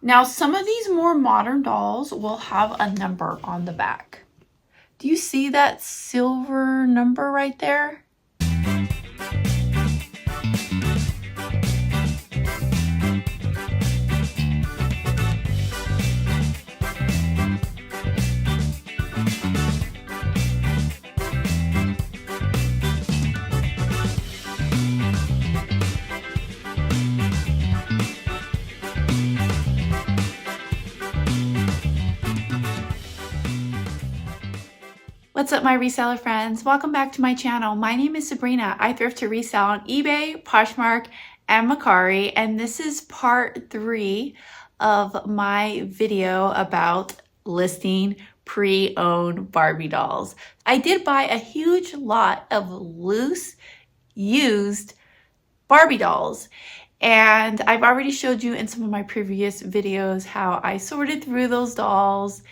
Now, some of these more modern dolls will have a number on the back. Do you see that silver number right there? What's up, my reseller friends? Welcome back to my channel. My name is Sabrina. I thrift to resell on eBay, Poshmark, and Mercari, and this is part 3 of my video about listing pre-owned Barbie dolls. I did buy a huge lot of loose, used Barbie dolls, and I've already showed you in some of my previous videos how I sorted through those dolls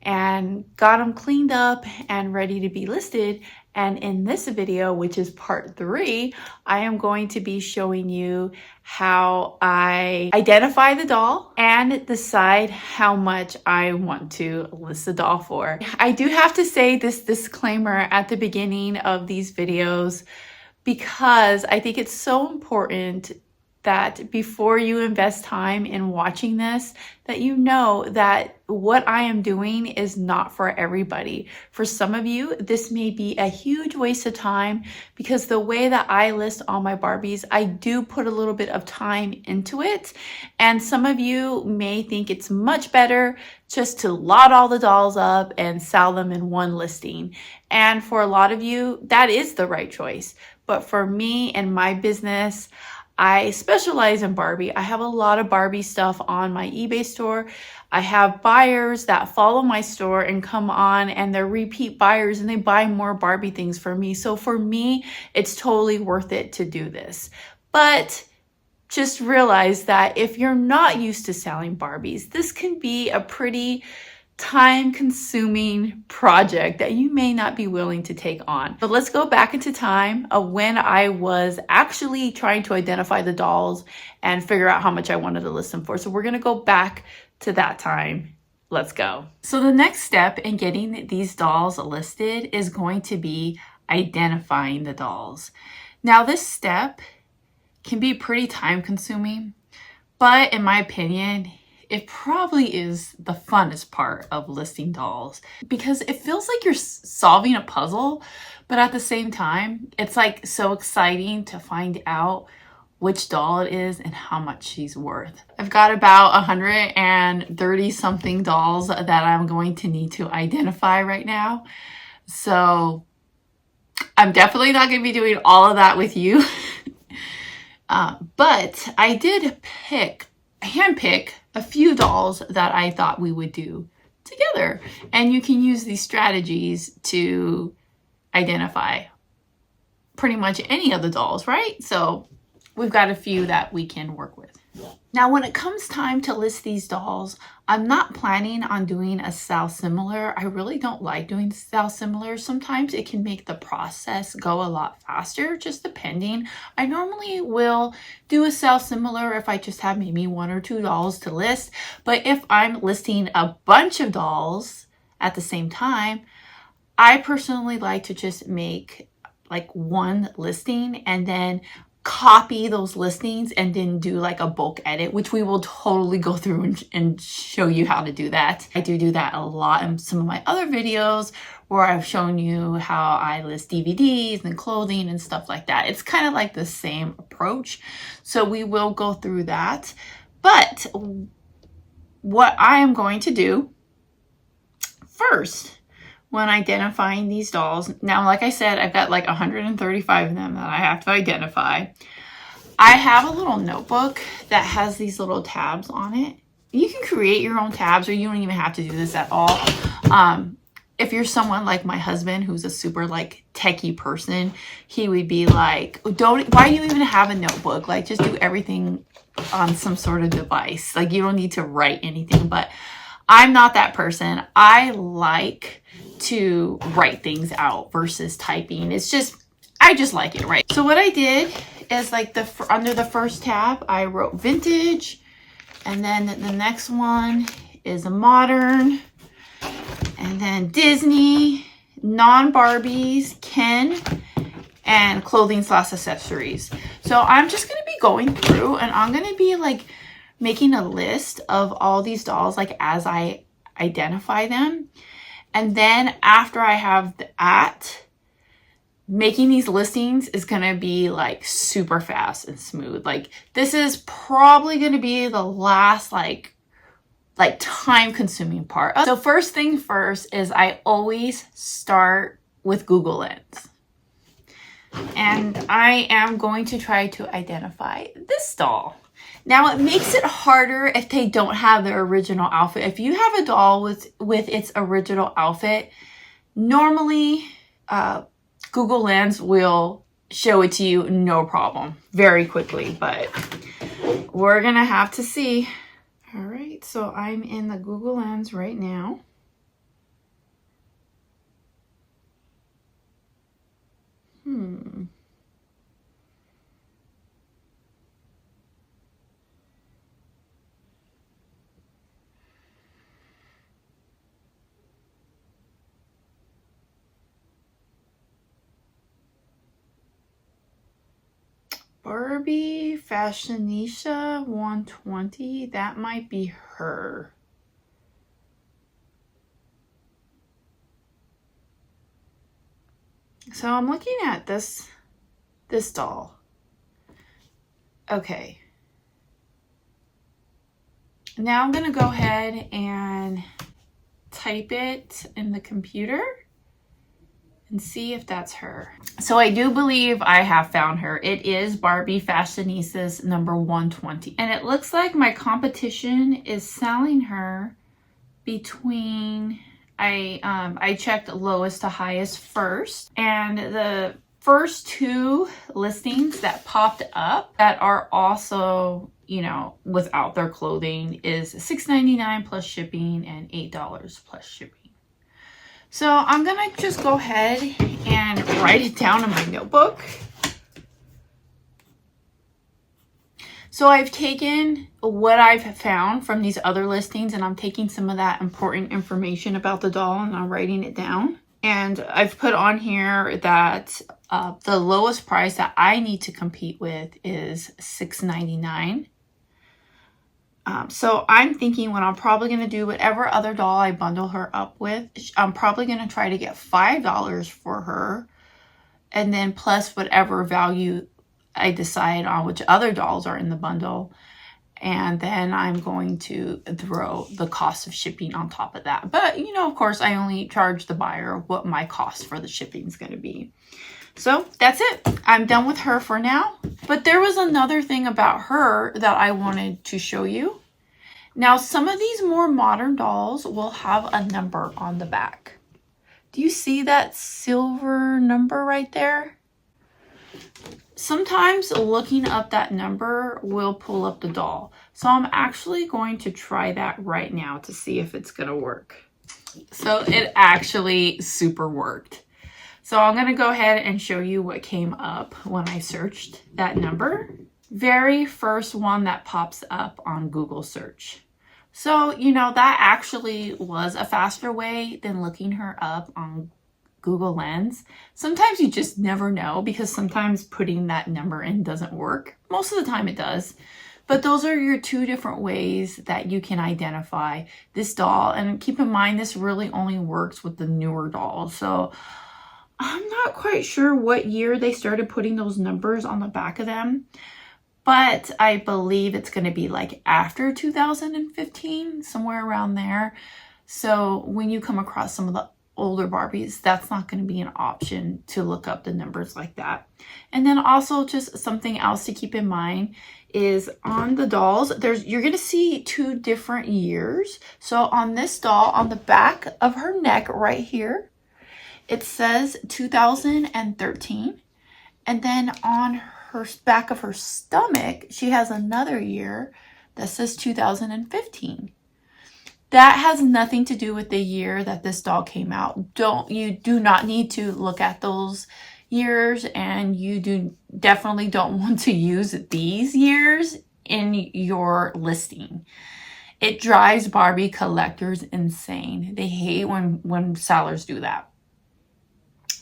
and got them cleaned up and ready to be listed. And in this video, which is part 3, I am going to be showing you how I identify the doll and decide how much I want to list the doll for. I do have to say this disclaimer at the beginning of these videos because I think it's so important that before you invest time in watching this, that you know that what I am doing is not for everybody. For some of you, this may be a huge waste of time because the way that I list all my Barbies, I do put a little bit of time into it. And some of you may think it's much better just to lot all the dolls up and sell them in one listing. And for a lot of you, that is the right choice. But for me and my business, I specialize in Barbie. I have a lot of Barbie stuff on my eBay store. I have buyers that follow my store and come on, and they're repeat buyers and they buy more Barbie things for me. So for me, it's totally worth it to do this. But just realize that if you're not used to selling Barbies, this can be a pretty time-consuming project that you may not be willing to take on. But let's go back into time of when I was actually trying to identify the dolls and figure out how much I wanted to list them for. So we're going to go back to that time. Let's go. So the next step in getting these dolls listed is going to be identifying the dolls. Now, this step can be pretty time-consuming, but in my opinion, it probably is the funnest part of listing dolls because it feels like you're solving a puzzle, but at the same time, it's like so exciting to find out which doll it is and how much she's worth. I've got about 130 something dolls that I'm going to need to identify right now. So I'm definitely not going to be doing all of that with you. But I did handpick a few dolls that I thought we would do together. And you can use these strategies to identify pretty much any of the dolls, right? So we've got a few that we can work with. Now, when it comes time to list these dolls, I'm not planning on doing a sell similar. I really don't like doing sell similar. Sometimes it can make the process go a lot faster, just depending. I normally will do a sell similar if I just have maybe 1 or 2 dolls to list. But if I'm listing a bunch of dolls at the same time, I personally like to just make like one listing and then copy those listings and then do like a bulk edit, which we will totally go through and show you how to do that. I do that a lot in some of my other videos where I've shown you how I list DVDs and clothing and stuff like that. It's kind of like the same approach. So we will go through that. But what I am going to do first when identifying these dolls. Now, like I said, I've got like 135 of them that I have to identify. I have a little notebook that has these little tabs on it. You can create your own tabs, or you don't even have to do this at all. If you're someone like my husband, who's a super like techie person, he would be like, why do you even have a notebook? Like, just do everything on some sort of device. Like, you don't need to write anything. But I'm not that person. I like to write things out versus typing. I just like it, right? So what I did is like under the first tab, I wrote vintage, And then the next one is a modern. And then Disney, non-Barbies, Ken, and clothing / accessories. So I'm just going to be going through and I'm going to be like making a list of all these dolls like as I identify them. And then after I have that, making these listings is going to be like super fast and smooth. Like this is probably going to be the last like time consuming part. So first thing first is I always start with Google Lens. And I am going to try to identify this doll. Now it makes it harder if they don't have their original outfit. If you have a doll with its original outfit, normally Google Lens will show it to you no problem, very quickly, but we're gonna have to see. All right, so I'm in the Google Lens right now. Barbie Fashionisha 120, that might be her. So I'm looking at this doll. Okay. Now I'm gonna go ahead and type it in the computer and see if that's her. So I do believe I have found her. It is Barbie Fashionistas number 120. And it looks like my competition is selling her between, I checked lowest to highest first. And the first two listings that popped up that are also, you know, without their clothing is $6.99 plus shipping and $8 plus shipping. So I'm gonna just go ahead and write it down in my notebook. So I've taken what I've found from these other listings and I'm taking some of that important information about the doll and I'm writing it down. And I've put on here that the lowest price that I need to compete with is $6.99. So I'm thinking what I'm probably going to do, whatever other doll I bundle her up with, I'm probably going to try to get $5 for her. And then plus whatever value I decide on which other dolls are in the bundle. And then I'm going to throw the cost of shipping on top of that. But, you know, of course, I only charge the buyer what my cost for the shipping is going to be. So that's it. I'm done with her for now. But there was another thing about her that I wanted to show you. Now, some of these more modern dolls will have a number on the back. Do you see that silver number right there? Sometimes looking up that number will pull up the doll. So I'm actually going to try that right now to see if it's going to work. So it actually super worked. So I'm going to go ahead and show you what came up when I searched that number. Very first one that pops up on Google search. So, you know, that actually was a faster way than looking her up on Google Lens. Sometimes you just never know because sometimes putting that number in doesn't work. Most of the time it does. But those are your two different ways that you can identify this doll. And keep in mind, this really only works with the newer dolls. So I'm not quite sure what year they started putting those numbers on the back of them, but I believe it's going to be like after 2015, somewhere around there. So when you come across some of the older Barbies, that's not going to be an option to look up the numbers like that. And then also just something else to keep in mind is on the dolls, you're going to see two different years. So on this doll, on the back of her neck right here, it says 2013, and then on her back of her stomach, she has another year that says 2015. That has nothing to do with the year that this doll came out. You do not need to look at those years, and you definitely don't want to use these years in your listing. It drives Barbie collectors insane. They hate when sellers do that.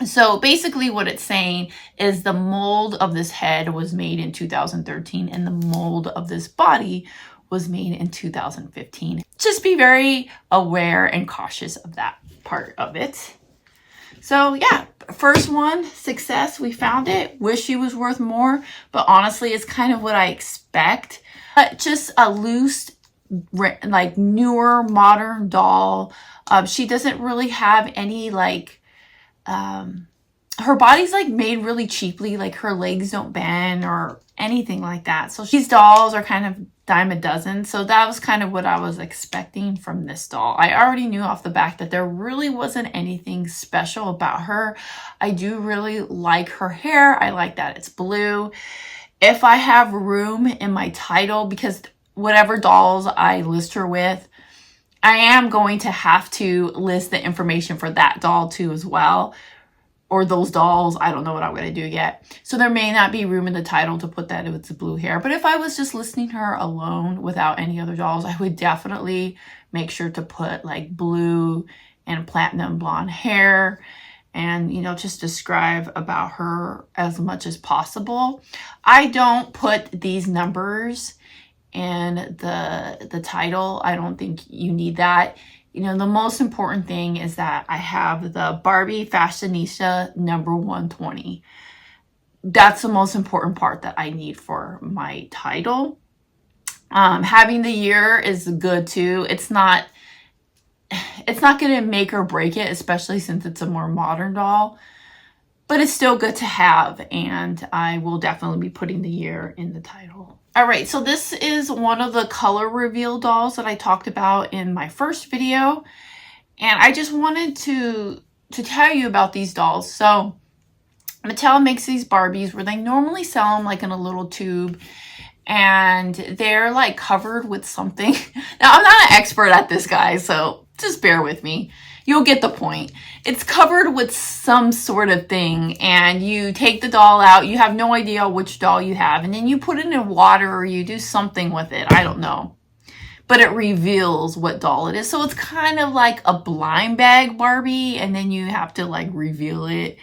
So basically what it's saying is the mold of this head was made in 2013 and the mold of this body was made in 2015. Just be very aware and cautious of that part of it. So yeah, first one, success. We found it. Wish she was worth more, but honestly, it's kind of what I expect. Just a loose, like newer, modern doll. She doesn't really have any like, her body's like made really cheaply, like her legs don't bend or anything like that. So these dolls are kind of dime a dozen. So that was kind of what I was expecting from this doll. I already knew off the back that there really wasn't anything special about her. I do really like her hair. I like that it's blue. If I have room in my title, because whatever dolls I list her with, I am going to have to list the information for that doll too as well. Or those dolls, I don't know what I'm going to do yet. So there may not be room in the title to put that with the blue hair. But if I was just listing her alone without any other dolls, I would definitely make sure to put like blue and platinum blonde hair and, you know, just describe about her as much as possible. I don't put these numbers in the title. I don't think you need that. You know, the most important thing is that I have the Barbie Fashionista number 120. That's the most important part that I need for my title. Having the year is good too. It's not going to make or break it, especially since it's a more modern doll. But it's still good to have, and I will definitely be putting the year in the title. All right, so this is one of the color reveal dolls that I talked about in my first video. And I just wanted to tell you about these dolls. So Mattel makes these Barbies where they normally sell them like in a little tube. And they're like covered with something. Now, I'm not an expert at this, guys, so just bear with me. You'll get the point. It's covered with some sort of thing, and you take the doll out. You have no idea which doll you have, and then you put it in water or you do something with it. I don't know. But it reveals what doll it is. So it's kind of like a blind bag Barbie, and then you have to like reveal it.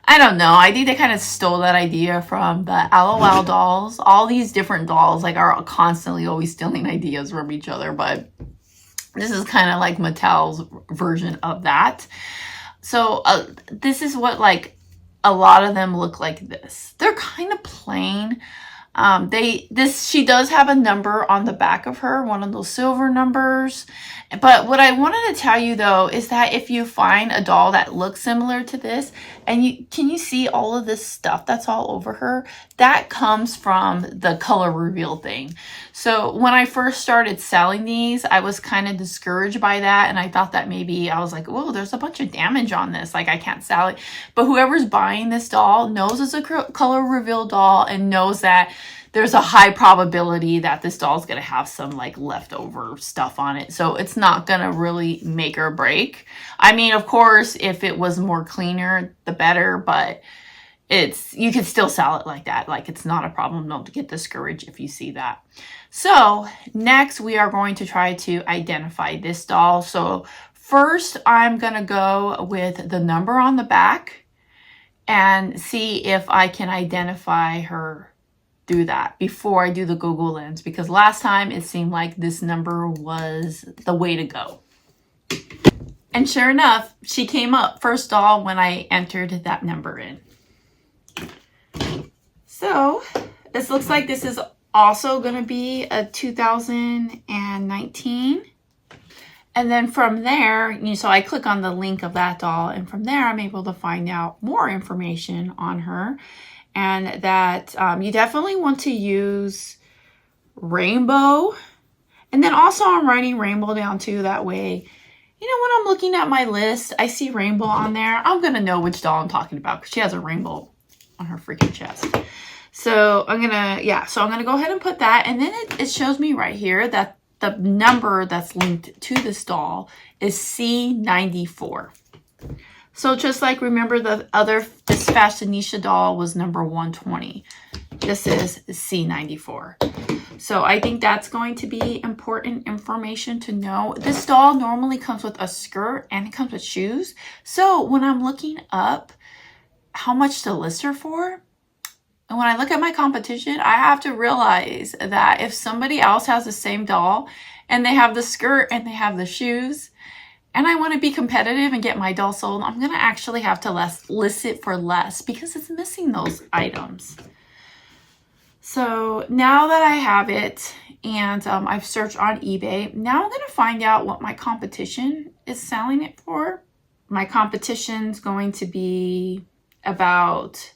I don't know. I think they kind of stole that idea from the LOL dolls. All these different dolls like are constantly always stealing ideas from each other, but this is kind of like Mattel's version of that. So this is what like a lot of them look like this. They're kind of plain. She does have a number on the back of her, one of those silver numbers. But what I wanted to tell you though is that if you find a doll that looks similar to this, and can you see all of this stuff that's all over her? That comes from the color reveal thing. So when I first started selling these, I was kind of discouraged by that, and I thought that maybe I was like, oh, there's a bunch of damage on this, like I can't sell it. But whoever's buying this doll knows it's a color reveal doll and knows that there's a high probability that this doll is going to have some like leftover stuff on it. So it's not going to really make or break. I mean, of course, if it was more cleaner, the better, but you can still sell it like that. Like it's not a problem. Don't get discouraged if you see that. So next we are going to try to identify this doll. So first I'm going to go with the number on the back and see if I can identify her through that before I do the Google Lens, because last time it seemed like this number was the way to go. And sure enough, she came up first doll when I entered that number in. So this looks like this is also going to be a 2019. And then from there, so I click on the link of that doll, and from there I'm able to find out more information on her. And that you definitely want to use rainbow. And then also I'm writing rainbow down too. That way, you know, when I'm looking at my list, I see rainbow on there. I'm going to know which doll I'm talking about because she has a rainbow on her freaking chest. So I'm going to go ahead and put that. And then it shows me right here that the number that's linked to this doll is C94. So just like, remember this Fashionista doll was number 120. This is C94. So I think that's going to be important information to know. This doll normally comes with a skirt and it comes with shoes. So when I'm looking up how much to list her for, and when I look at my competition, I have to realize that if somebody else has the same doll and they have the skirt and they have the shoes, and I want to be competitive and get my doll sold, I'm going to actually have to list it for less because it's missing those items. So now that I have it and I've searched on eBay, now I'm going to find out what my competition is selling it for. My competition's going to be about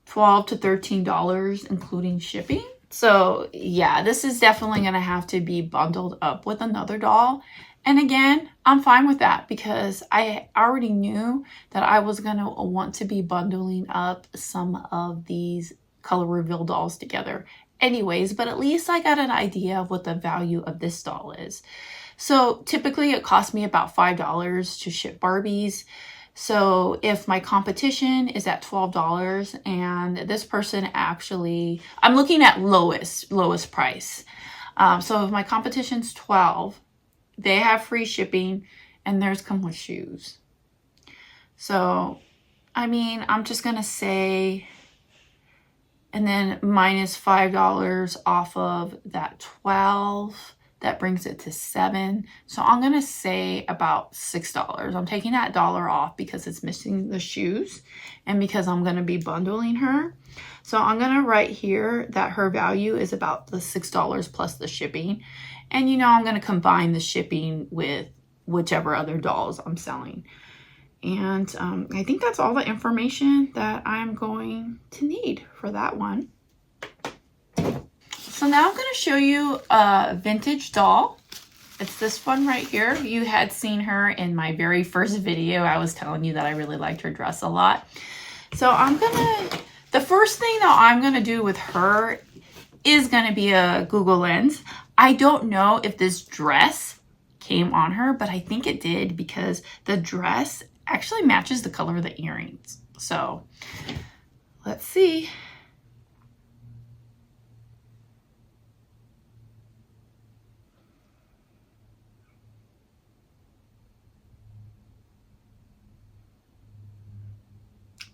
$12 to $13, including shipping. So yeah, this is definitely going to have to be bundled up with another doll. And again, I'm fine with that because I already knew that I was going to want to be bundling up some of these color reveal dolls together anyways, but at least I got an idea of what the value of this doll is. So typically it costs me about $5 to ship Barbies. So if my competition is at $12 and this person actually, I'm looking at lowest price. So if my competition's $12, they have free shipping and theirs come with shoes. So, I mean, I'm just going to say, and then minus $5 off of that 12. That brings it to $7. So I'm going to say about $6. I'm taking that dollar off because it's missing the shoes and because I'm going to be bundling her. So I'm going to write here that her value is about the $6 plus the shipping. And you know, I'm going to combine the shipping with whichever other dolls I'm selling. And I think that's all the information that I'm going to need for that one. So now I'm going to show you a vintage doll. It's this one right here. You had seen her in my very first video. I was telling you that I really liked her dress a lot. So the first thing that I'm going to do with her is going to be a Google Lens. I don't know if this dress came on her, but I think it did because the dress actually matches the color of the earrings. So let's see.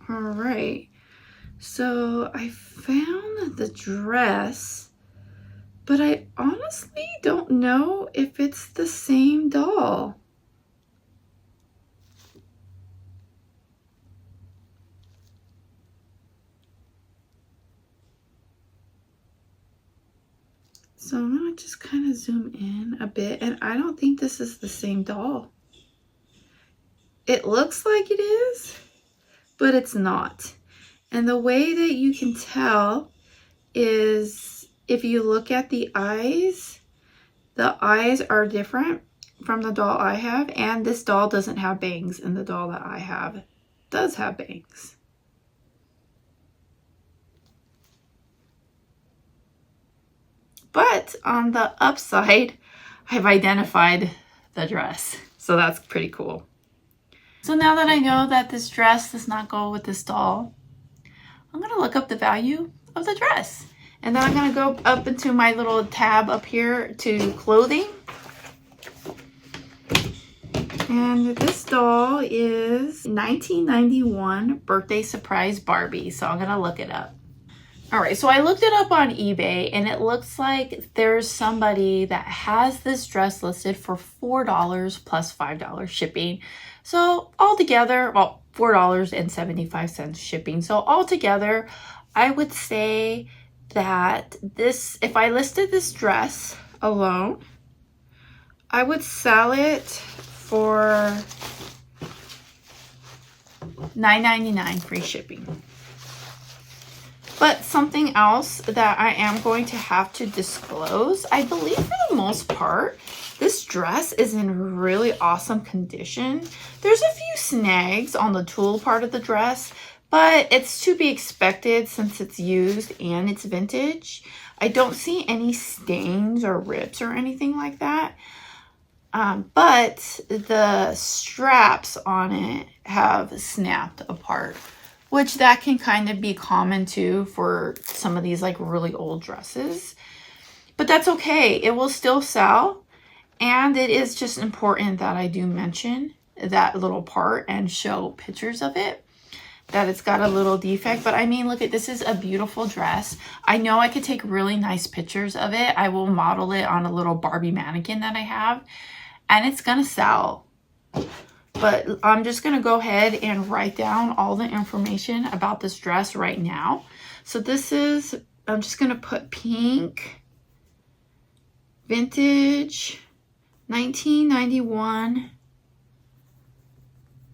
All right, so I found the dress, but I honestly don't know if it's the same doll. So I'm gonna just kind of zoom in a bit, and I don't think this is the same doll. It looks like it is, but it's not. And the way that you can tell is if you look at the eyes are different from the doll I have, and this doll doesn't have bangs, and the doll that I have does have bangs. But on the upside, I've identified the dress, so that's pretty cool. So now that I know that this dress does not go with this doll, I'm going to look up the value of the dress. And then I'm going to go up into my little tab up here to clothing. And this doll is 1991 birthday surprise Barbie. So I'm going to look it up. All right, so I looked it up on eBay and it looks like there's somebody that has this dress listed for $4 plus $5 shipping. So altogether, well, $4.75 shipping. So altogether, I would say that this, if I listed this dress alone, I would sell it for $9.99 free shipping. But something else that I am going to have to disclose, I believe for the most part, this dress is in really awesome condition. There's a few snags on the tulle part of the dress, but it's to be expected since it's used and it's vintage. I don't see any stains or rips or anything like that. But the straps on it have snapped apart, which that can kind of be common too for some of these like really old dresses. but that's okay. It will still sell. And it is just important that I do mention that little part and show pictures of it, that it's got a little defect. But I mean, look at this, is a beautiful dress. I know I could take really nice pictures of it. I will model it on a little Barbie mannequin that I have, and it's gonna sell. But I'm just gonna go ahead and write down all the information about this dress right now. So this is, I'm just gonna put pink, vintage, 1991,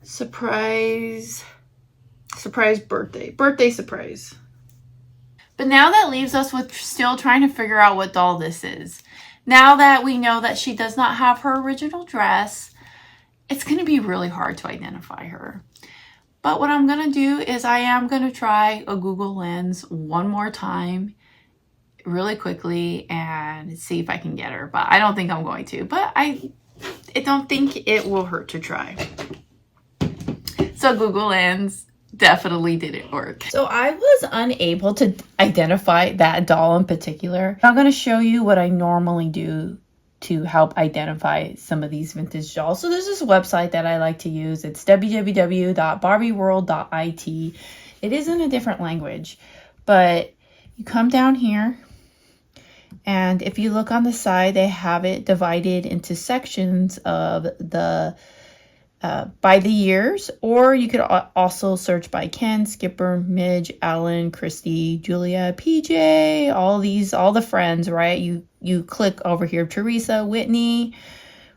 surprise birthday surprise. But now that leaves us with still trying to figure out what doll this is. Now that we know that she does not have her original dress, it's going to be really hard to identify her. But what I'm going to do is I am going to try a Google Lens one more time really quickly and see if I can get her. But I don't think I'm going to. But I don't think it will hurt to try. So Google Lens definitely didn't work. So I was unable to identify that doll in particular. I'm going to show you what I normally do to help identify some of these vintage dolls. So there's this website that I like to use. It's www.barbieworld.it. It is in a different language, but you come down here, and if you look on the side, they have it divided into sections of the by the years, or you could also search by Ken, Skipper, Midge, Alan, Christy, Julia, PJ, all the friends, right? You click over here, Teresa, Whitney,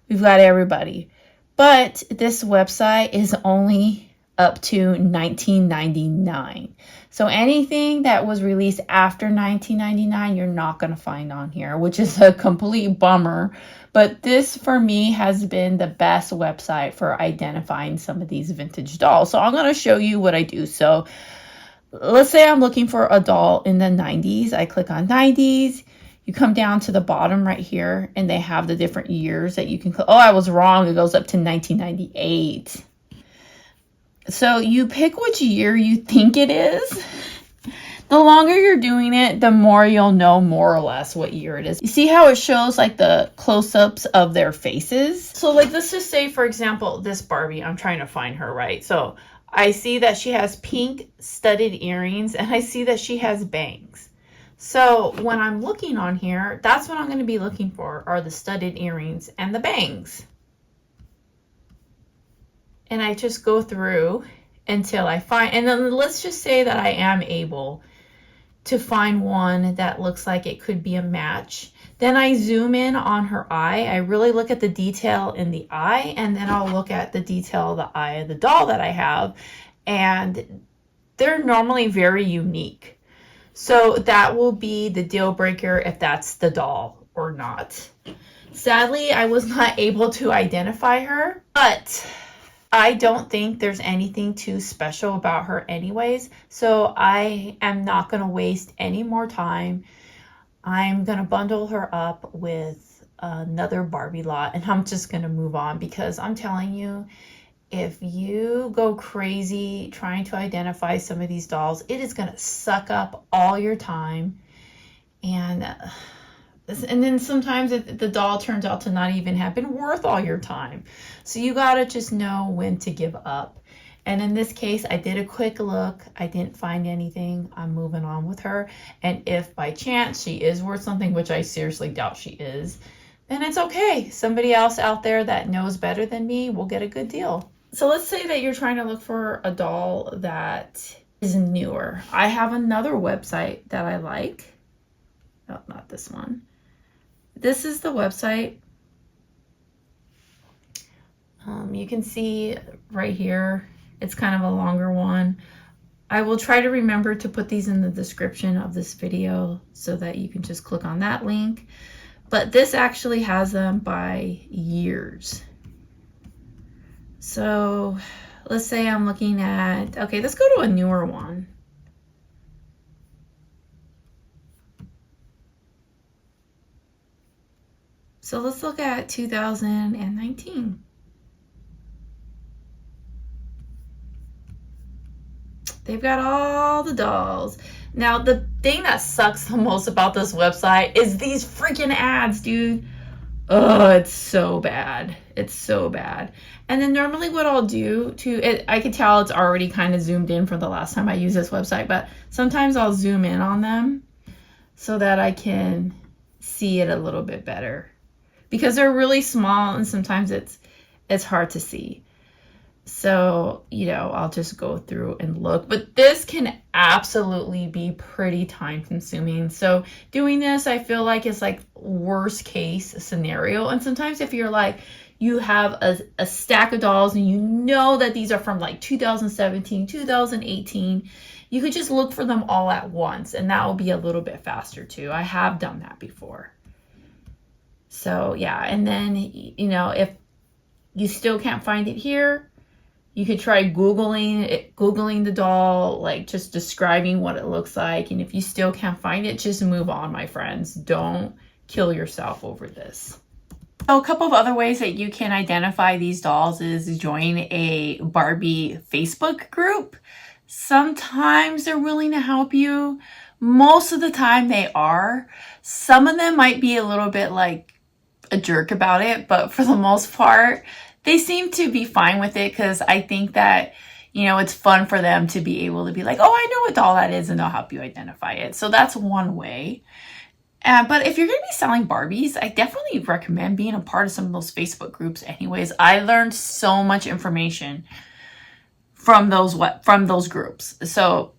we've got everybody. But this website is only up to 1999. So anything that was released after 1999, you're not going to find on here, which is a complete bummer. But this, for me, has been the best website for identifying some of these vintage dolls. So I'm going to show you what I do. So let's say I'm looking for a doll in the 90s. I click on 90s. You come down to the bottom right here, and they have the different years that you can click. Oh, I was wrong. It goes up to 1998. So you pick which year you think it is. The longer you're doing it, the more you'll know more or less what year it is. You see how it shows like the close-ups of their faces? So like, let's just say, for example, this Barbie, I'm trying to find her, right? So I see that she has pink studded earrings, and I see that she has bangs. So when I'm looking on here, that's what I'm going to be looking for, are the studded earrings and the bangs. And I just go through until I find, and then let's just say that I am able to find one that looks like it could be a match. Then I zoom in on her eye. I really look at the detail in the eye, and then I'll look at the detail of the eye of the doll that I have. And they're normally very unique. So that will be the deal breaker if that's the doll or not. Sadly, I was not able to identify her, but I don't think there's anything too special about her anyways, so I am not going to waste any more time. I'm going to bundle her up with another Barbie lot, and I'm just going to move on, because I'm telling you, if you go crazy trying to identify some of these dolls, it is going to suck up all your time. And then sometimes the doll turns out to not even have been worth all your time. So you got to just know when to give up. And in this case, I did a quick look. I didn't find anything. I'm moving on with her. And if by chance she is worth something, which I seriously doubt she is, then it's okay. Somebody else out there that knows better than me will get a good deal. So let's say that you're trying to look for a doll that is newer. I have another website that I like. Oh, not this one. This is the website. You can see right here, it's kind of a longer one. I will try to remember to put these in the description of this video so that you can just click on that link. But this actually has them by years. So let's say I'm looking at, okay, let's go to a newer one. So let's look at 2019. They've got all the dolls. Now, the thing that sucks the most about this website is these freaking ads, dude. Oh, it's so bad. It's so bad. And then normally what I'll do I can tell it's already kind of zoomed in from the last time I used this website, but sometimes I'll zoom in on them so that I can see it a little bit better. Because they're really small and sometimes it's hard to see. So, I'll just go through and look. But this can absolutely be pretty time consuming. So doing this, I feel like it's like worst case scenario. And sometimes if you're like, you have a stack of dolls and you know that these are from like 2017, 2018, you could just look for them all at once. And that will be a little bit faster too. I have done that before. So yeah, and then, if you still can't find it here, you could try Googling the doll, like just describing what it looks like. And if you still can't find it, just move on, my friends. Don't kill yourself over this. So a couple of other ways that you can identify these dolls is join a Barbie Facebook group. Sometimes they're willing to help you. Most of the time they are. Some of them might be a little bit like a jerk about it, but for the most part, they seem to be fine with it because I think that, it's fun for them to be able to be like, oh, I know what doll that is, and they'll help you identify it. So that's one way. But if you're going to be selling Barbies, I definitely recommend being a part of some of those Facebook groups anyways. I learned so much information from those groups. So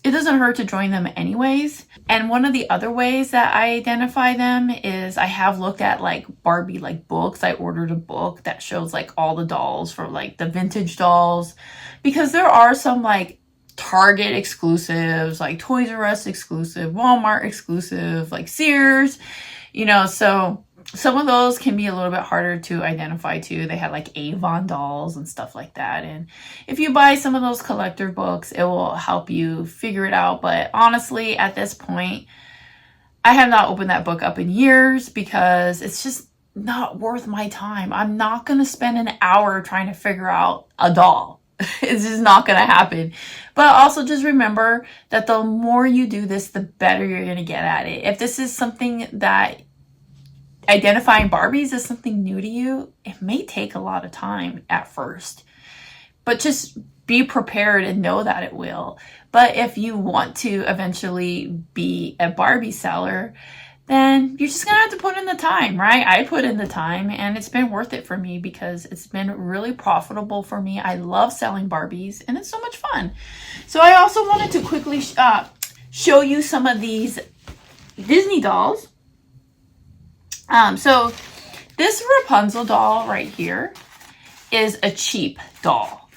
it doesn't hurt to join them anyways. And one of the other ways that I identify them is I have looked at like Barbie like books. I ordered a book that shows like all the dolls for like the vintage dolls, because there are some like Target exclusives, like Toys R Us exclusive, Walmart exclusive, like Sears, so some of those can be a little bit harder to identify too. They have like Avon dolls and stuff like that. And if you buy some of those collector books, it will help you figure it out. But honestly, at this point, I have not opened that book up in years because it's just not worth my time. I'm not going to spend an hour trying to figure out a doll. It's just not going to happen. But also just remember that the more you do this, the better you're going to get at it. If this is something that identifying Barbies is something new to you, it may take a lot of time at first, but just be prepared and know that it will. But if you want to eventually be a Barbie seller, then you're just gonna have to put in the time, right? I put in the time and it's been worth it for me because it's been really profitable for me. I love selling Barbies and it's so much fun. So I also wanted to quickly show you some of these Disney dolls. So this Rapunzel doll right here is a cheap doll.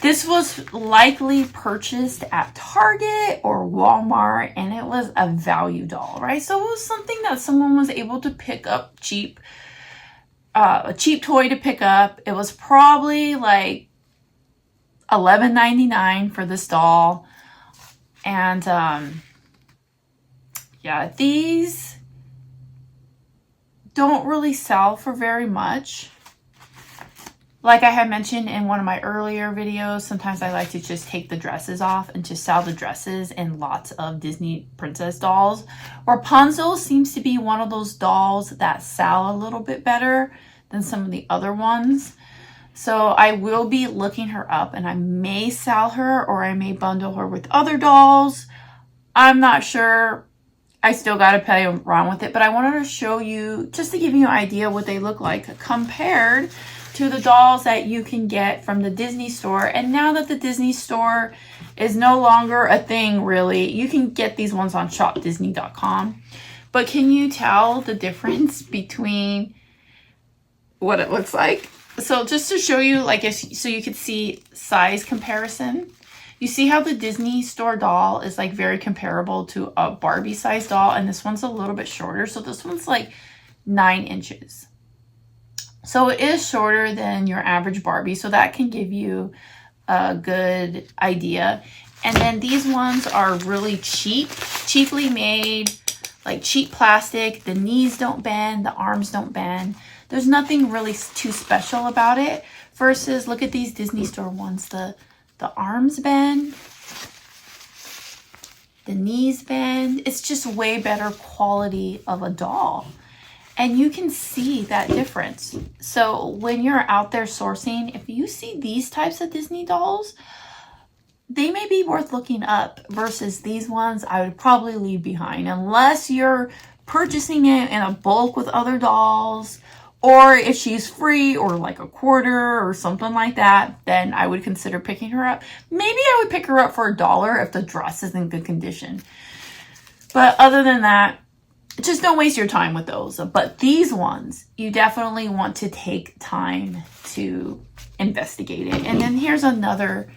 This was likely purchased at Target or Walmart, and it was a value doll, right? So it was something that someone was able to pick up cheap, a cheap toy to pick up. It was probably like $11.99 for this doll. And yeah, these don't really sell for very much. Like I had mentioned in one of my earlier videos, sometimes I like to just take the dresses off and just sell the dresses and lots of Disney princess dolls. Rapunzel seems to be one of those dolls that sell a little bit better than some of the other ones. So I will be looking her up and I may sell her or I may bundle her with other dolls. I'm not sure. I still got to play around with it, but I wanted to show you just to give you an idea what they look like compared to the dolls that you can get from the Disney store. And now that the Disney store is no longer a thing, really, you can get these ones on shopdisney.com. But can you tell the difference between what it looks like? So just to show you, like, so you could see size comparison. You see how the Disney store doll is like very comparable to a Barbie size doll, and this one's a little bit shorter. So this one's like 9 inches. So it is shorter than your average Barbie, so that can give you a good idea. And then these ones are really cheap, cheaply made, like cheap plastic. The knees don't bend, the arms don't bend. There's nothing really too special about it. Versus, look at these Disney store ones. The arms bend The knees bend. It's just way better quality of a doll. And you can see that difference. So when you're out there sourcing, if you see these types of Disney dolls, they may be worth looking up versus these ones I would probably leave behind unless you're purchasing it in a bulk with other dolls, or if she's free or like a quarter or something like that, then I would consider picking her up. Maybe I would pick her up for $1 if the dress is in good condition. But other than that, just don't waste your time with those. But these ones, you definitely want to take time to investigate it. And then here's another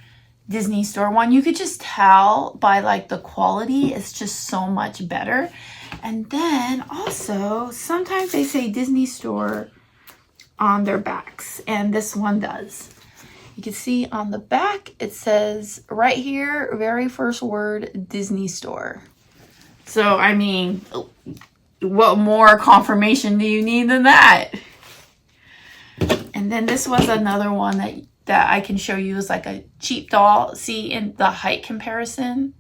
Disney store one. You could just tell by like the quality, it's just so much better. And then also, sometimes they say Disney store on their backs, and this one does. You can see on the back, it says right here, very first word, Disney store. So, I mean, what more confirmation do you need than that? And then this was another one that I can show you is like a cheap doll. See in the height comparison.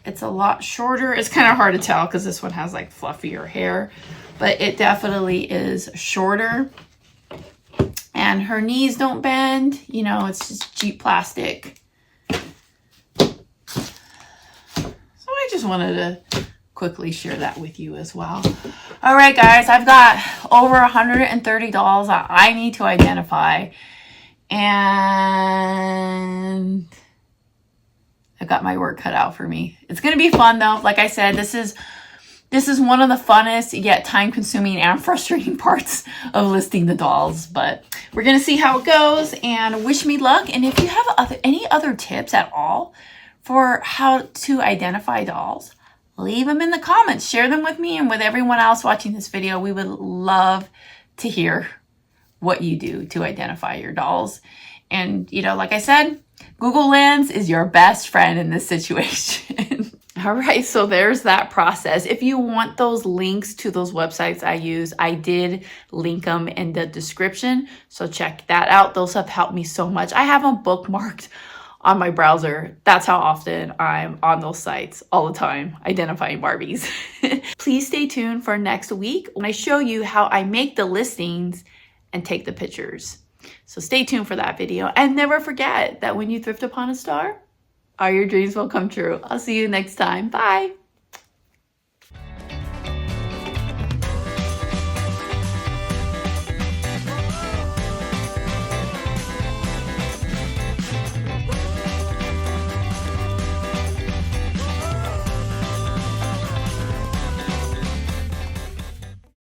It's a lot shorter. It's kind of hard to tell because this one has like fluffier hair, but it definitely is shorter. And her knees don't bend. You know, it's just cheap plastic. So I just wanted to quickly share that with you as well. All right, guys, I've got over 130 dolls that I need to identify. And I've got my work cut out for me. It's going to be fun though. Like I said, this is one of the funnest yet time-consuming and frustrating parts of listing the dolls. But we're going to see how it goes and wish me luck. And if you have any other tips at all for how to identify dolls, leave them in the comments. Share them with me and with everyone else watching this video. We would love to hear what you do to identify your dolls. And, you know, like I said, Google Lens is your best friend in this situation. All right, so there's that process. If you want those links to those websites I use, I did link them in the description. So check that out. Those have helped me so much. I have them bookmarked on my browser. That's how often I'm on those sites all the time, identifying Barbies. Please stay tuned for next week when I show you how I make the listings and take the pictures. So stay tuned for that video. And never forget that when you thrift upon a star, all your dreams will come true. I'll see you next time. Bye.